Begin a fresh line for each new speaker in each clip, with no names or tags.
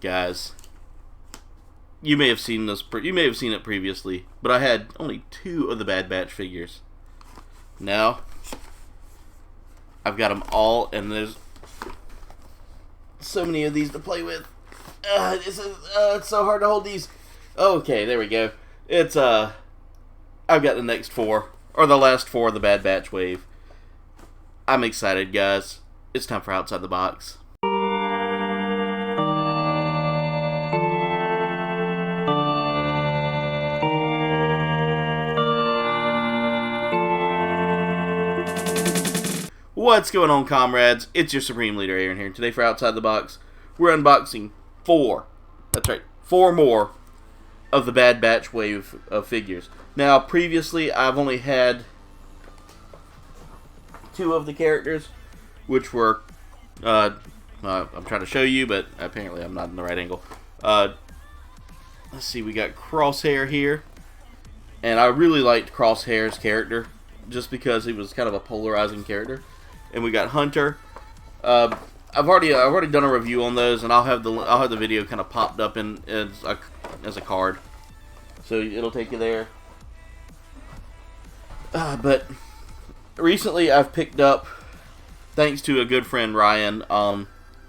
guys, you may have seen this. You may have seen it previously, but I had only 2 of the Bad Batch figures. Now I've got them all, and there's so many of these to play with. It's so hard to hold these. Okay, there we go. It's I've got the next 4, or the last 4 of the Bad Batch wave. I'm excited, guys. It's time for Outside the Box. What's going on, comrades? It's your Supreme Leader Aaron here. Today for Outside the Box, we're unboxing 4. That's right, 4 more of the Bad Batch wave of figures. Now, previously, I've only had 2 of the characters, which were, I'm trying to show you, but apparently I'm not in the right angle. Let's see, we got Crosshair here, and I really liked Crosshair's character, just because he was kind of a polarizing character. And we got Hunter. I've already done a review on those, and I'll have the video kind of popped up in as a card, so it'll take you there. But recently I've picked up, thanks to a good friend Ryan,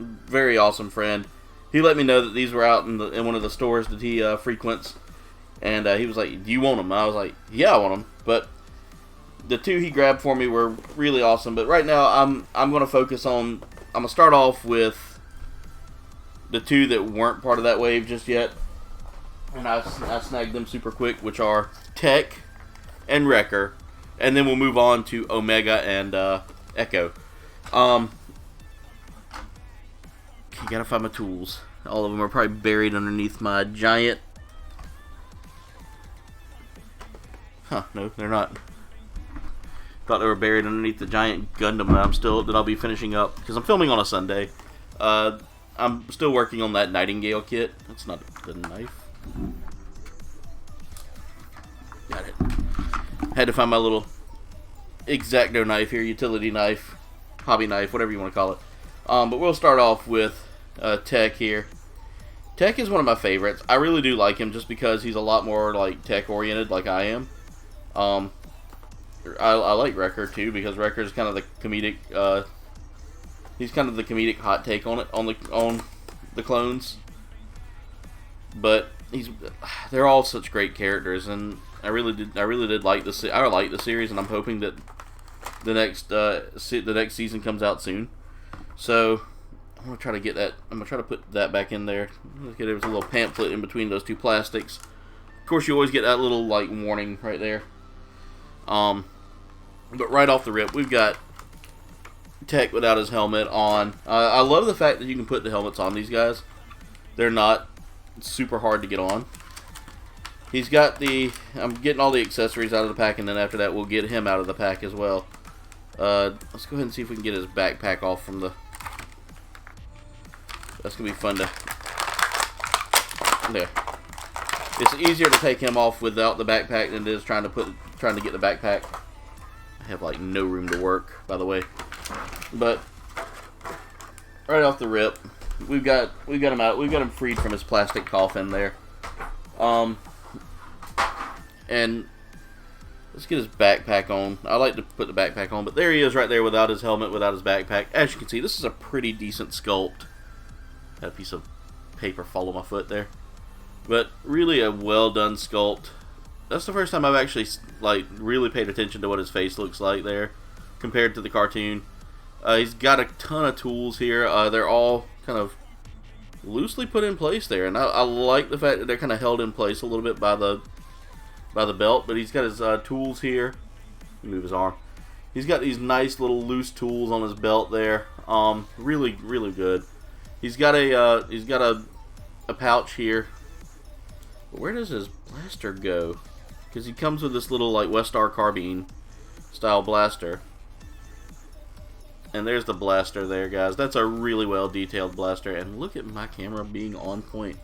very awesome friend. He let me know that these were out in one of the stores that he frequents, and he was like, "Do you want them?" I was like, "Yeah, I want them." But the 2 he grabbed for me were really awesome. But right now I'm going to focus on. I'm going to start off with the 2 that weren't part of that wave just yet, and I snagged them super quick, which are Tech and Wrecker, and then we'll move on to Omega and Echo. You gotta find my tools. All of them are probably buried underneath my giant. No, they're not. Thought they were buried underneath the giant Gundam that I'll be finishing up, because I'm filming on a Sunday. I'm still working on that Nightingale kit. That's not a good knife. Got it. Had to find my little X-Acto knife here, utility knife, hobby knife, whatever you want to call it. But we'll start off with Tech here. Tech is one of my favorites. I really do like him just because he's a lot more like tech oriented, like I am. I like Wrecker too, because Wrecker is kind of the comedic. He's kind of the comedic hot take on it, on the clones. But they're all such great characters, and I really did like I like the series, and I'm hoping that the next season comes out soon. So I'm gonna try to get that. I'm gonna try to put that back in there. There was a little pamphlet in between those 2 plastics. Of course, you always get that little like warning right there. But right off the rip, we've got Tech without his helmet on. I love the fact that you can put the helmets on these guys. They're not super hard to get on. He's got I'm getting all the accessories out of the pack, and then after that we'll get him out of the pack as well. Let's go ahead and see if we can get his backpack off from the... That's going to be fun to... There. It's easier to take him off without the backpack than it is trying to get the backpack. I have like no room to work, by the way. But right off the rip, we've got him out. We've got him freed from his plastic coffin there. And let's get his backpack on. I like to put the backpack on, but there he is right there without his helmet, without his backpack. As you can see, this is a pretty decent sculpt. Had a piece of paper follow my foot there. But really a well done sculpt. That's the first time I've actually like really paid attention to what his face looks like there compared to the cartoon. He's got a ton of tools here. They're all kind of loosely put in place there, and I like the fact that they're kind of held in place a little bit by the belt. But he's got his tools here. Move his arm. He's got these nice little loose tools on his belt there. Really, really good. He's got a pouch here. But where does his blaster go? Because he comes with this little like Westar carbine style blaster. And there's the blaster there, guys. That's a really well detailed blaster. And look at my camera being on point.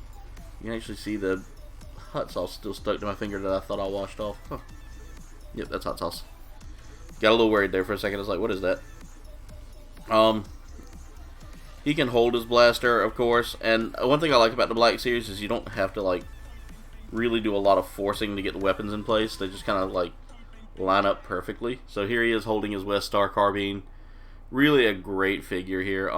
You can actually see the hot sauce still stuck to my finger that I thought I washed off. Huh. Yep, that's hot sauce. Got a little worried there for a second. I was like, what is that? He can hold his blaster, of course, and one thing I like about the Black Series is you don't have to, like, really do a lot of forcing to get the weapons in place. They just kind of, like, line up perfectly. So here he is holding his West Star carbine. Really a great figure here.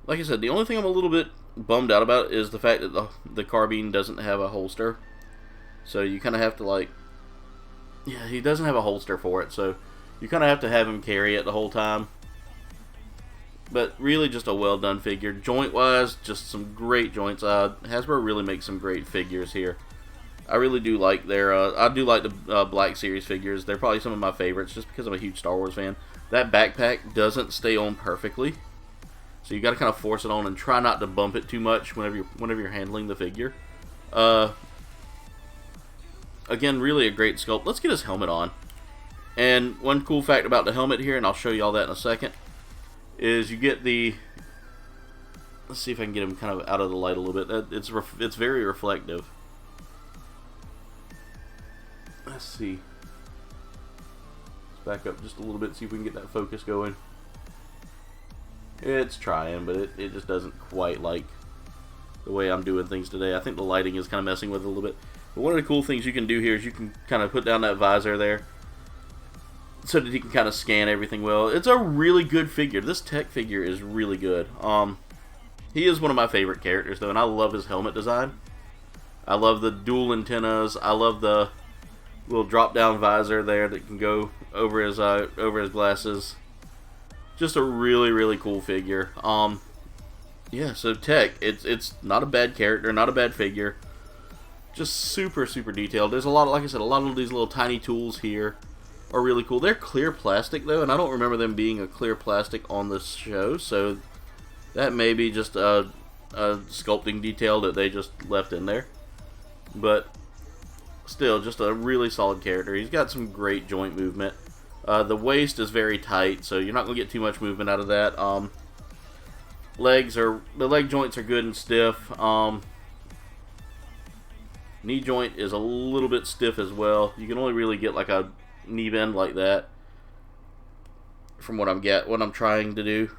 Like I said, the only thing I'm a little bit bummed out about is the fact that the carbine doesn't have a holster. So you kind of have to, like, yeah, he doesn't have a holster for it, so you kind of have to have him carry it the whole time. But really just a well done figure. Joint wise, just some great joints. Hasbro really makes some great figures here. I really do like their, I do like the Black Series figures. They're probably some of my favorites just because I'm a huge Star Wars fan. That backpack doesn't stay on perfectly, so you got to kind of force it on and try not to bump it too much whenever you're handling the figure. Again, really a great sculpt. Let's get his helmet on. And one cool fact about the helmet here, and I'll show you all that in a second, is you get the, let's see if I can get him kind of out of the light a little bit. It's very reflective. Let's see. Let's back up just a little bit, see if we can get that focus going. It's trying, but it just doesn't quite like the way I'm doing things today. I think the lighting is kind of messing with it a little bit. But one of the cool things you can do here is you can kind of put down that visor there so that you can kind of scan everything well. It's a really good figure. This tech figure is really good. He is one of my favorite characters, though, and I love his helmet design. I love the dual antennas. I love the little drop-down visor there that can go over his glasses. Just a really, really cool figure. Yeah, so tech, it's not a bad character, not a bad figure. Just super, super detailed. There's a lot of, like I said, a lot of these little tiny tools here are really cool. They're clear plastic, though, and I don't remember them being a clear plastic on this show, so that may be just a sculpting detail that they just left in there. But still, just a really solid character. He's got some great joint movement. The waist is very tight, so you're not going to get too much movement out of that. The leg joints are good and stiff. Knee joint is a little bit stiff as well. You can only really get like a knee bend like that from what I'm trying to do.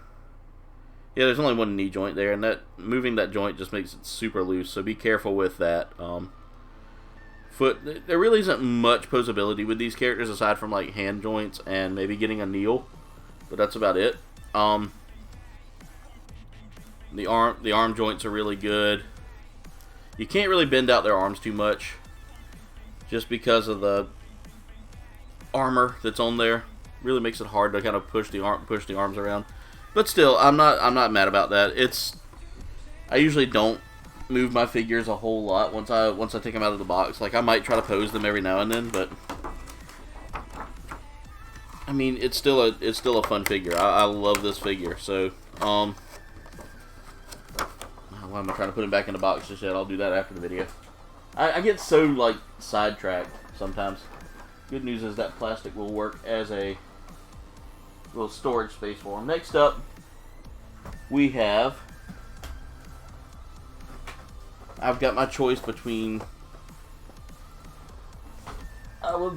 Yeah, there's only one knee joint there, and that moving that joint just makes it super loose, so be careful with that. Foot, there really isn't much posability with these characters aside from like hand joints and maybe getting a kneel, but that's about it. The arm joints are really good. You can't really bend out their arms too much just because of the armor that's on there. Really makes it hard to kind of push the arms around. But still, I'm not mad about that. I usually don't move my figures a whole lot once I take them out of the box. Like, I might try to pose them every now and then, but I mean, it's still a fun figure. I love this figure. So why am I trying to put him back in the box just yet? I'll do that after the video. I get so, like, sidetracked sometimes. Good news is that plastic will work as a little storage space for him. Next up, we have, I've got my choice between, I was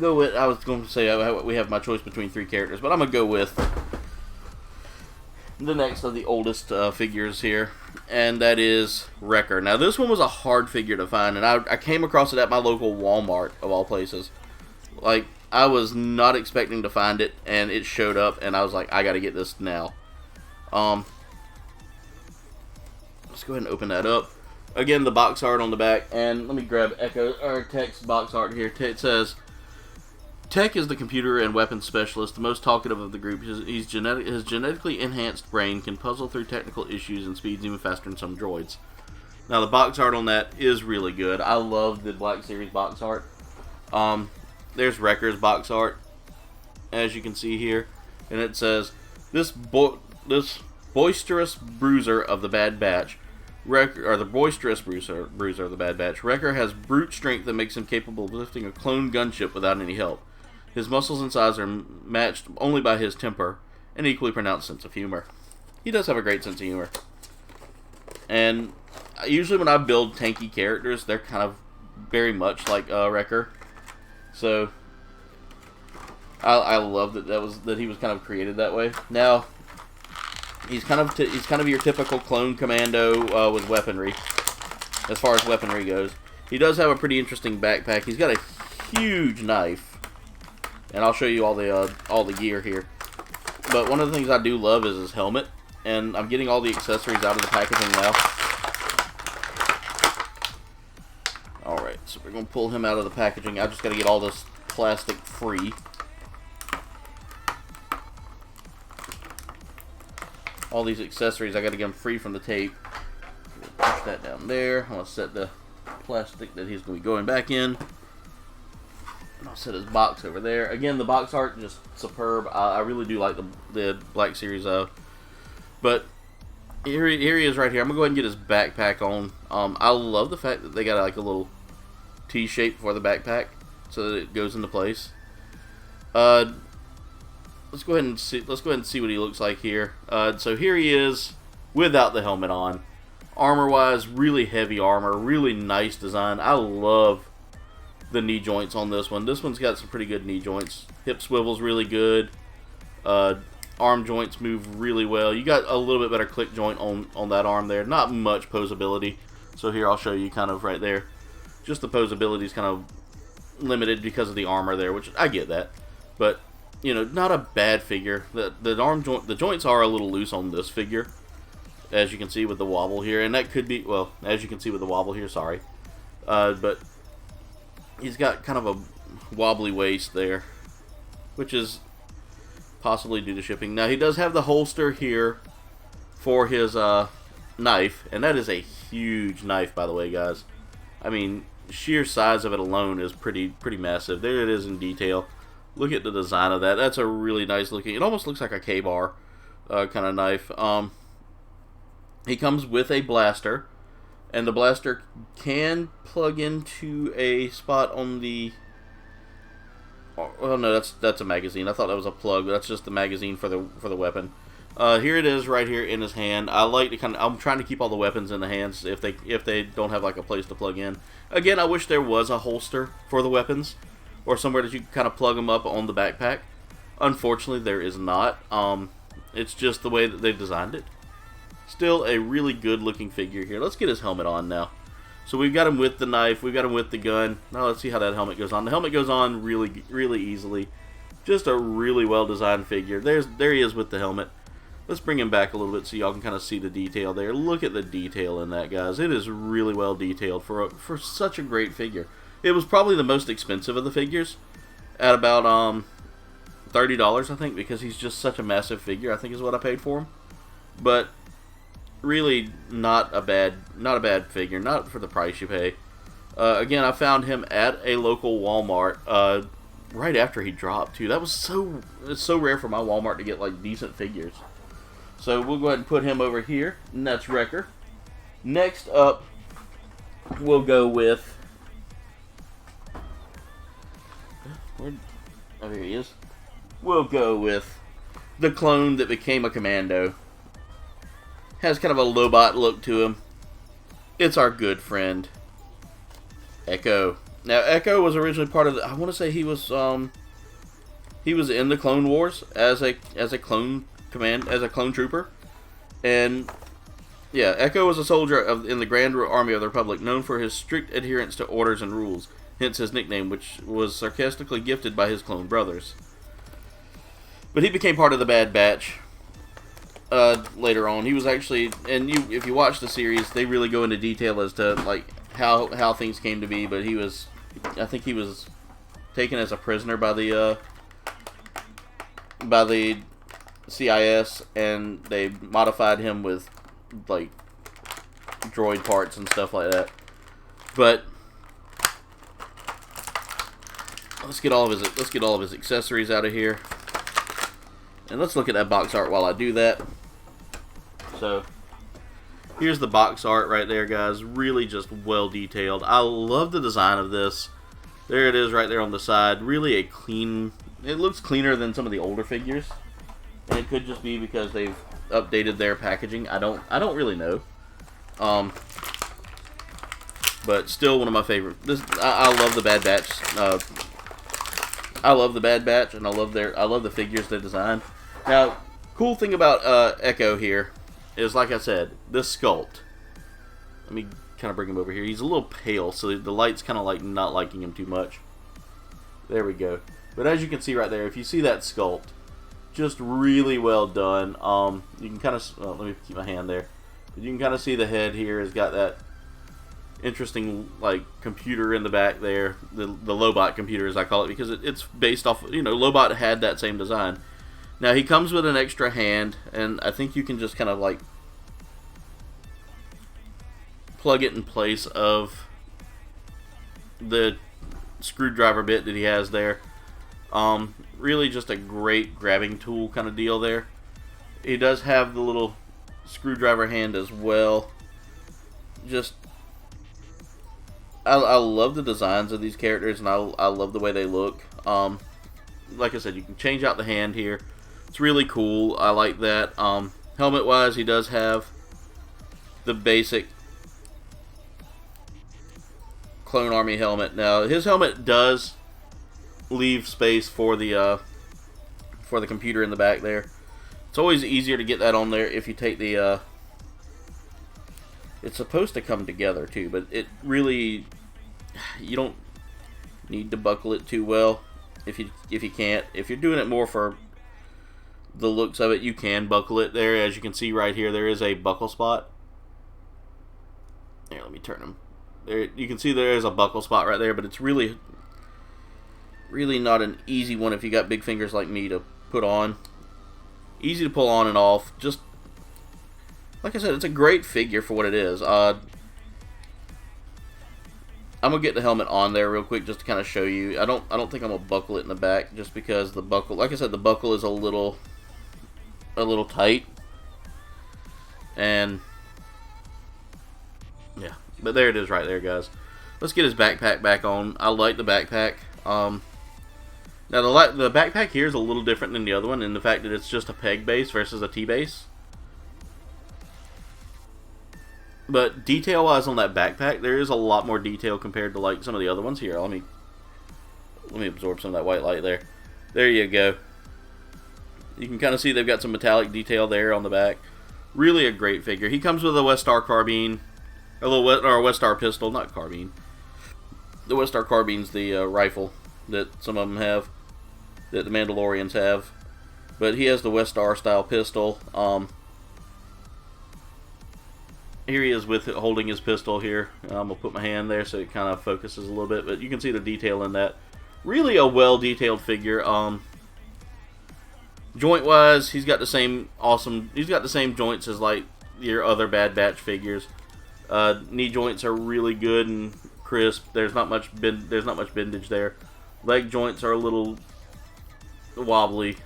going to say we have my choice between 3 characters, but I'm going to go with the next of the oldest figures here, and that is Wrecker. Now, this one was a hard figure to find, and I came across it at my local Walmart, of all places. Like, I was not expecting to find it, and it showed up, and I was like, I gotta get this now. Let's go ahead and open that up. Again, the box art on the back, and let me grab Tech's box art here. It says, Tech is the computer and weapons specialist, the most talkative of the group. His genetically enhanced brain can puzzle through technical issues and speeds even faster than some droids. Now, the box art on that is really good. I love the Black Series box art. There's Wrecker's box art, as you can see here, and it says, this boisterous bruiser of the Bad Batch, the boisterous bruiser of the Bad Batch. Wrecker has brute strength that makes him capable of lifting a clone gunship without any help. His muscles and size are matched only by his temper and equally pronounced sense of humor. He does have a great sense of humor. And usually when I build tanky characters, they're kind of very much like Wrecker. So I love that he was kind of created that way. Now, He's kind of your typical clone commando with weaponry, as far as weaponry goes. He does have a pretty interesting backpack. He's got a huge knife, and I'll show you all the gear here. But one of the things I do love is his helmet, and I'm getting all the accessories out of the packaging now. Alright, so we're going to pull him out of the packaging. I just got to get all this plastic free. All these accessories, I got to get them free from the tape. Push that down there. I'm going to set the plastic that he's going to be going back in. And I'll set his box over there. Again, the box art just superb. I really do like the Black Series of. But here he is right here. I'm going to go ahead and get his backpack on. I love the fact that they got like a little T shape for the backpack so that it goes into place. Let's go ahead and see what he looks like here. So here he is without the helmet on. Armor-wise, really heavy armor, really nice design. I love the knee joints on this one. This one's got some pretty good knee joints. Hip swivel's really good. Arm joints move really well. You got a little bit better click joint on that arm there. Not much posability. So here I'll show you kind of right there. Just the posability is kind of limited because of the armor there, which I get that. But you know, not a bad figure. The joints are a little loose on this figure, as you can see with the wobble here, and that could be, well, as you can see with the wobble here, sorry. But he's got kind of a wobbly waist there, which is possibly due to shipping. Now he does have the holster here for his knife, and that is a huge knife, by the way, guys. I mean, sheer size of it alone is pretty massive. There it is in detail. Look at the design of that. That's a really nice looking. It almost looks like a K-bar kind of knife. He comes with a blaster, and the blaster can plug into a spot on the. Oh no, that's a magazine. I thought that was a plug. But that's just the magazine for the weapon. Here it is, right here in his hand. I like to I'm trying to keep all the weapons in the hands if they don't have like a place to plug in. Again, I wish there was a holster for the weapons, or somewhere that you can kind of plug them up on the backpack. Unfortunately, there is not. It's just the way that they've designed it. Still a really good looking figure here. Let's get his helmet on now. So we've got him with the knife, we've got him with the gun. Now let's see how that helmet goes on. The helmet goes on really easily. Just a really well designed figure. There he is with the helmet. Let's bring him back a little bit so y'all can kind of see the detail there. Look at the detail in that, guys. It is really well detailed for such a great figure. It was probably the most expensive of the figures, at about $30, I think, because he's just such a massive figure. I think is what I paid for him. But really, not a bad figure. Not for the price you pay. Again, I found him at a local Walmart right after he dropped too. That was it's so rare for my Walmart to get like decent figures. So we'll go ahead and put him over here, and that's Wrecker. Next up, we'll go with. Oh, here he is. We'll go with the clone that became a commando. Has kind of a Lobot look to him. It's our good friend, Echo. Now, Echo was originally part of the. I want to say he was in the Clone Wars as a clone trooper, and yeah, Echo was a soldier in the Grand Army of the Republic, known for his strict adherence to orders and rules. Hence his nickname, which was sarcastically gifted by his clone brothers. But he became part of the Bad Batch later on. He was actually, and if you watch the series, they really go into detail as to like how things came to be. But I think he was taken as a prisoner by the CIS, and they modified him with like droid parts and stuff like that. But let's get all of his accessories out of here, and let's look at that box art while I do that. So here's the box art right there, guys. Really just well detailed. I love the design of this. There it is right there on the side. Really a clean. It looks cleaner than some of the older figures, and it could just be because they've updated their packaging. I don't really know. But still one of my favorite. I love the Bad Batch. I love the Bad Batch, and I love the figures they designed. Now, Cool thing about Echo here is, like I said, this sculpt. Let me kind of bring him over here. He's a little pale, so the light's kind of like not liking him too much. There we go. But as you can see right there, if you see that sculpt, just really well done. You can kind of, let me keep my hand there. But you can kind of see the head here has got that interesting like computer in the back there, the Lobot computer as I call it, because it's based off, you know, Lobot had that same design. Now he comes with an extra hand, and I think you can just kind of like plug it in place of the screwdriver bit that he has there. Really just a great grabbing tool kind of deal there. He does have the little screwdriver hand as well. Just I love the designs of these characters, and I love the way they look. Like I said, you can change out the hand here. It's really cool. I like that. Helmet wise, he does have the basic Clone Army helmet. Now his helmet does leave space for the computer in the back there. It's always easier to get that on there if you take the it's supposed to come together too, but it really, you don't need to buckle it too well if you can't. If you're doing it more for the looks of it, you can buckle it there. As you can see right here, there is a buckle spot. Here, let me turn them. There, you can see there is a buckle spot right there, but it's really not an easy one if you got big fingers like me to put on. Easy to pull on and off. Just like I said, it's a great figure for what it is. I'm gonna get the helmet on there real quick just to kind of show you. I don't think I'm gonna buckle it in the back just because the buckle, like I said, the buckle is a little tight. And yeah, but there it is right there, guys. Let's get his backpack back on. I like the backpack. Now the backpack here is a little different than the other one in the fact that it's just a peg base versus a T-base. But detail wise on that backpack, there is a lot more detail compared to like some of the other ones. Here, let me absorb some of that white light there. There you go. You can kind of see they've got some metallic detail there on the back. Really a great figure. He comes with a Westar carbine, a Westar pistol, not carbine. The Westar carbine's the rifle that some of them have, that the Mandalorians have. But he has the Westar style pistol. Here he is with it, holding his pistol here. I'm going to put my hand there so it kind of focuses a little bit, but you can see the detail in that. Really a well-detailed figure. Joint-wise, he's got the same joints as like your other Bad Batch figures. Knee joints are really good and crisp. There's not much bendage there. Leg joints are a little wobbly.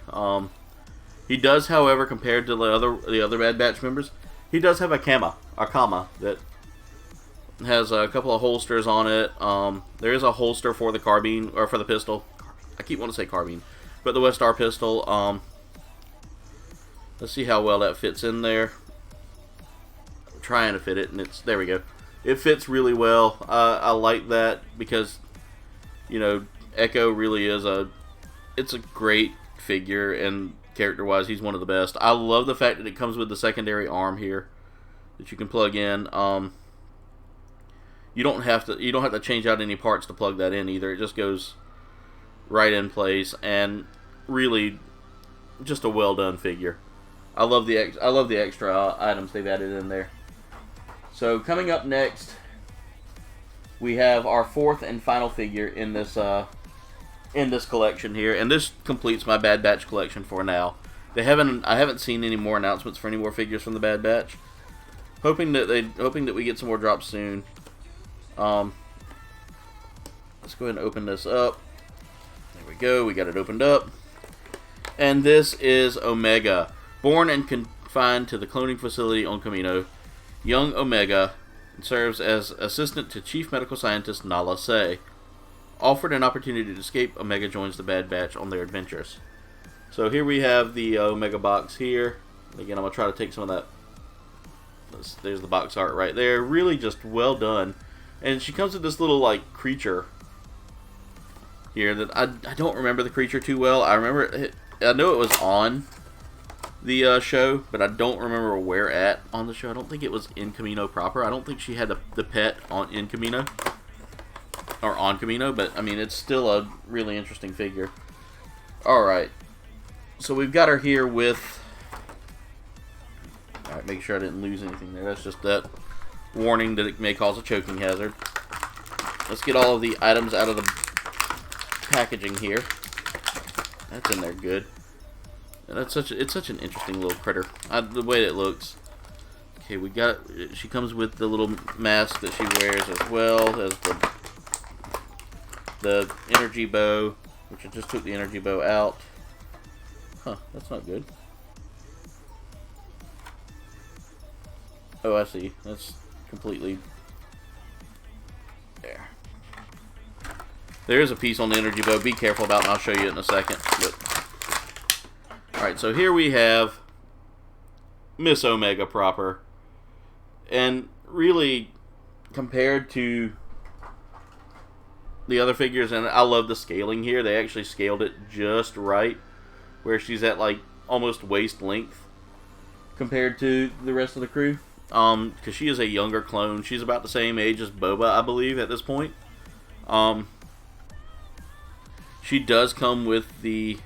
He does, however, compared to the other Bad Batch members, he does have a kama that has a couple of holsters on it. There is a holster for the carbine, or for the pistol. I keep wanting to say carbine, but the Westar pistol. Let's see how well that fits in there. I'm trying to fit it, and there we go. It fits really well. I like that because, you know, Echo really is it's a great figure, and character-wise, he's one of the best. I love the fact that it comes with the secondary arm here that you can plug in. You don't have to change out any parts to plug that in either. It just goes right in place, and really just a well done figure. I love the extra items they've added in there. So coming up next, we have our fourth and final figure in this collection here, and this completes my Bad Batch collection for now. I haven't seen any more announcements for any more figures from the Bad Batch. Hoping that we get some more drops soon. Let's go ahead and open this up. There we go. We got it opened up. And this is Omega. Born and confined to the cloning facility on Kamino, young Omega serves as assistant to Chief Medical Scientist Nala Se. Offered an opportunity to escape, Omega joins the Bad Batch on their adventures. So here we have the Omega box here. Again, I'm going to try to take some of that. There's the box art right there. Really just well done. And she comes with this little like creature here that I don't remember the creature too well. I know it was on the show, but I don't remember where at on the show. I don't think it was in Camino proper. I don't think she had the pet in Camino. Or on Camino, but I mean, it's still a really interesting figure. Alright. So we've got her here with... Alright, make sure I didn't lose anything there. That's just that warning that it may cause a choking hazard. Let's get all of the items out of the packaging here. That's in there good. And it's such an interesting little critter. The way it looks. Okay, we got... She comes with the little mask that she wears as well as the energy bow, which I just took the energy bow out. Huh, that's not good. Oh, I see. That's completely... There. There is a piece on the energy bow. Be careful about it, and I'll show you it in a second. Alright, so here we have Miss Omega proper. And really, compared to the other figures, and I love the scaling here. They actually scaled it just right, where she's at like almost waist length compared to the rest of the crew. Because she is a younger clone. She's about the same age as Boba, I believe, at this point. She does come with the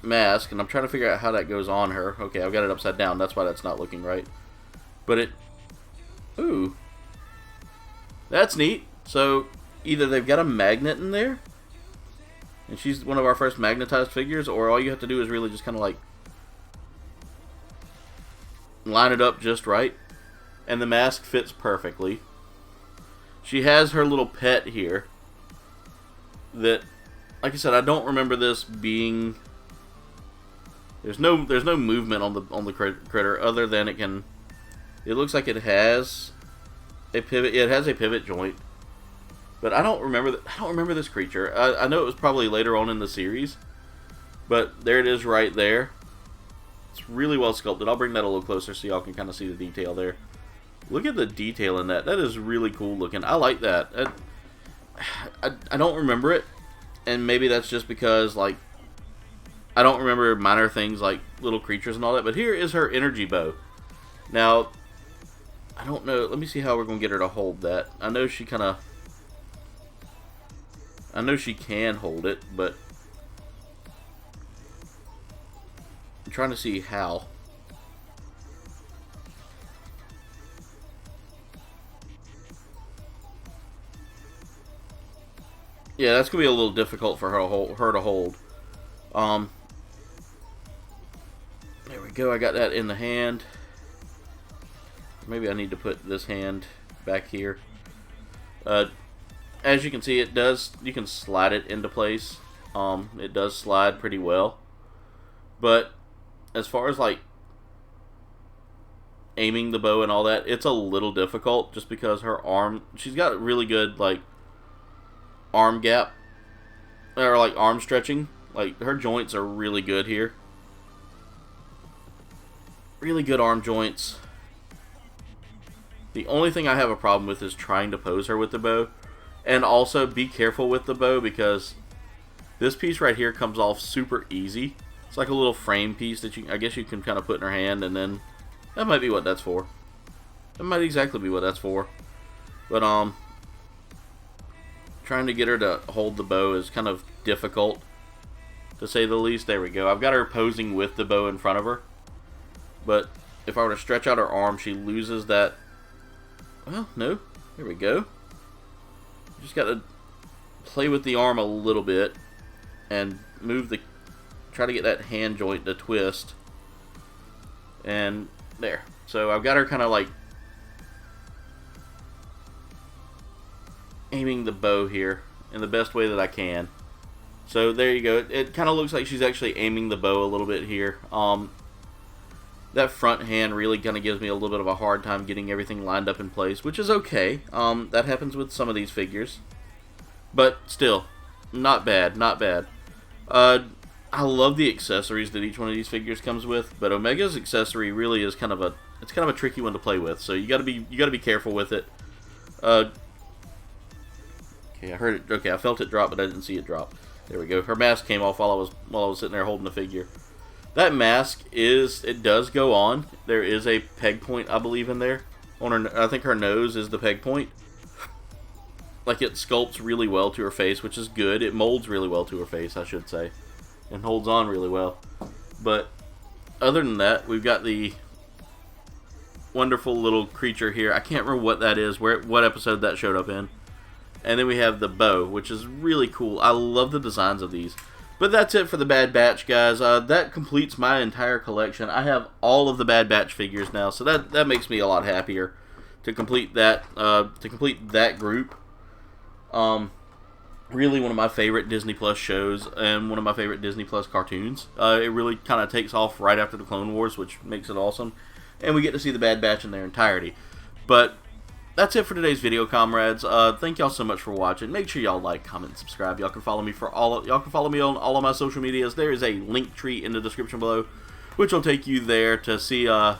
mask, and I'm trying to figure out how that goes on her. Okay, I've got it upside down. That's why that's not looking right. But it... Ooh. That's neat. So, either they've got a magnet in there, and she's one of our first magnetized figures, or all you have to do is really just kind of like line it up just right, and the mask fits perfectly. She has her little pet here that, like I said, I don't remember this being... There's no movement on the critter other than it can... It looks like it has a pivot. It has a pivot joint, but I don't remember this creature. I know it was probably later on in the series, but there it is right there. It's really well sculpted. I'll bring that a little closer so y'all can kind of see the detail there. Look at the detail in that. That is really cool looking. I like that. I don't remember it, and maybe that's just because like I don't remember minor things like little creatures and all that. But here is her energy bow. Now, I don't know. Let me see how we're going to get her to hold that. I know she kind of... I know she can hold it, but... I'm trying to see how. Yeah, that's going to be a little difficult for her to hold. There we go. I got that in the hand. Maybe I need to put this hand back here. As you can see, it does. You can slide it into place. It does slide pretty well. But as far as like aiming the bow and all that, it's a little difficult just because her arm. She's got really good like arm gap or like arm stretching. Like her joints are really good here. Really good arm joints. The only thing I have a problem with is trying to pose her with the bow. And also be careful with the bow because this piece right here comes off super easy. It's like a little frame piece that I guess you can kind of put in her hand, and then that might be what that's for. That might exactly be what that's for. But trying to get her to hold the bow is kind of difficult, to say the least. There we go. I've got her posing with the bow in front of her. But if I were to stretch out her arm, she loses that. Well, no. There we go. Just got to play with the arm a little bit and try to get that hand joint to twist. And there. So I've got her kind of like aiming the bow here in the best way that I can. So there you go. It kind of looks like she's actually aiming the bow a little bit here. That front hand really kind of gives me a little bit of a hard time getting everything lined up in place, which is okay. That happens with some of these figures. But still, not bad, not bad. I love the accessories that each one of these figures comes with, but Omega's accessory really is kind of a tricky one to play with. So you gotta be careful with it. Okay, I heard it. Okay, I felt it drop, but I didn't see it drop. There we go. Her mask came off while I was sitting there holding the figure. That mask it does go on. There is a peg point, I believe, in there. On her, I think her nose is the peg point. Like, it sculpts really well to her face, which is good. It molds really well to her face, I should say, and holds on really well. But other than that, we've got the wonderful little creature here. I can't remember what that is, what episode that showed up in. And then we have the bow, which is really cool. I love the designs of these. But that's it for the Bad Batch, guys. That completes my entire collection. I have all of the Bad Batch figures now, so that makes me a lot happier to complete that group. Really one of my favorite Disney Plus shows and one of my favorite Disney Plus cartoons. It really kind of takes off right after the Clone Wars, which makes it awesome. And we get to see the Bad Batch in their entirety. But that's it for today's video, comrades. Thank y'all so much for watching. Make sure y'all like, comment, and subscribe. Y'all can follow me on all of my social medias. There is a link tree in the description below, which will take you there to see all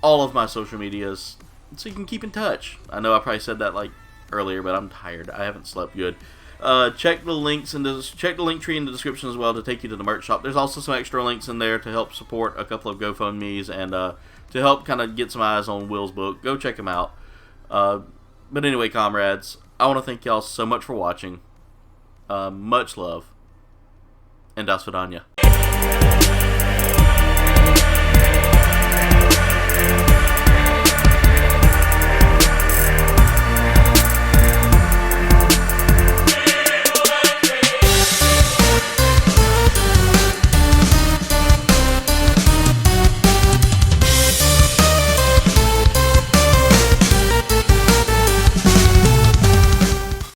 of my social medias, so you can keep in touch. I know I probably said that like earlier, but I'm tired. I haven't slept good. Check the link tree in the description as well to take you to the merch shop. There's also some extra links in there to help support a couple of GoFundMe's and to help kind of get some eyes on Will's book. Go check them out. But anyway, comrades, I want to thank y'all so much for watching. Much love, and das vidanya.